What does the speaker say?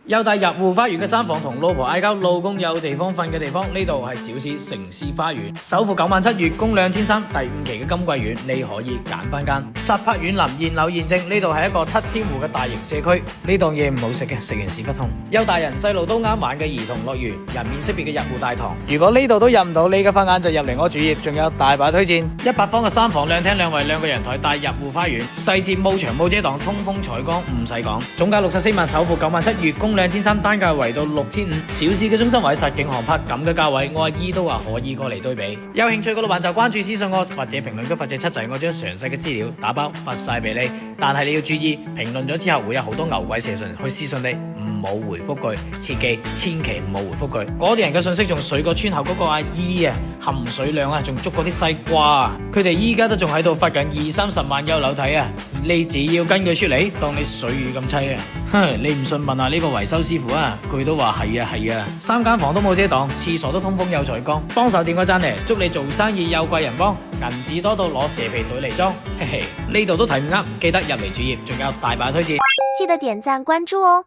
又大入戶花園嘅三房同老婆嗌交，老公有地方瞓嘅地方，呢度係小市城市花園，首付97,000，月供2300，第5期嘅金桂園，你可以揀翻間。實拍園林，現樓現正，呢度係一個7000戶嘅大型社區，呢檔嘢唔好食嘅，食完屎忽痛。有大人細路都啱玩嘅兒童樂園，人面識別嘅入戶大堂。如果呢度都入唔到，你嘅法眼就入嚟我主頁，仲有大把推薦。100方嘅三房兩廳兩衛兩個人台，大入戶花園，細節冇牆冇遮擋，通風採光唔使講。總價64萬，首付97,000，月供2300，單價圍到6500。小市嘅中心位實景航拍，咁嘅價位我阿姨都話可以過嚟對比。有興趣嘅老闆就關注私信我，或者評論區發隻7仔，我將詳細嘅資料打包發晒俾你。但係你要注意，評論咗之後會有好多牛鬼蛇神去私信你，唔好回覆句，切記千祈唔好回覆句。嗰啲人嘅信息仲水過村口嗰個阿姨啊，含水量啊仲足過啲西瓜啊，佢哋依家都仲喺度發緊20-30萬優樓睇啊，你只要跟佢出嚟，當你水魚咁淒啊！哼，你唔信問下呢個維修師傅啊，佢都話係啊，3間房都冇遮擋，廁所都通風有採光，幫手點個讚嚟，祝你做生意有貴人幫，銀紙多到攞蛇皮袋嚟裝，嘿嘿，呢度都睇唔啱，記得入嚟主頁，仲有大把推薦，記得點讚關注哦。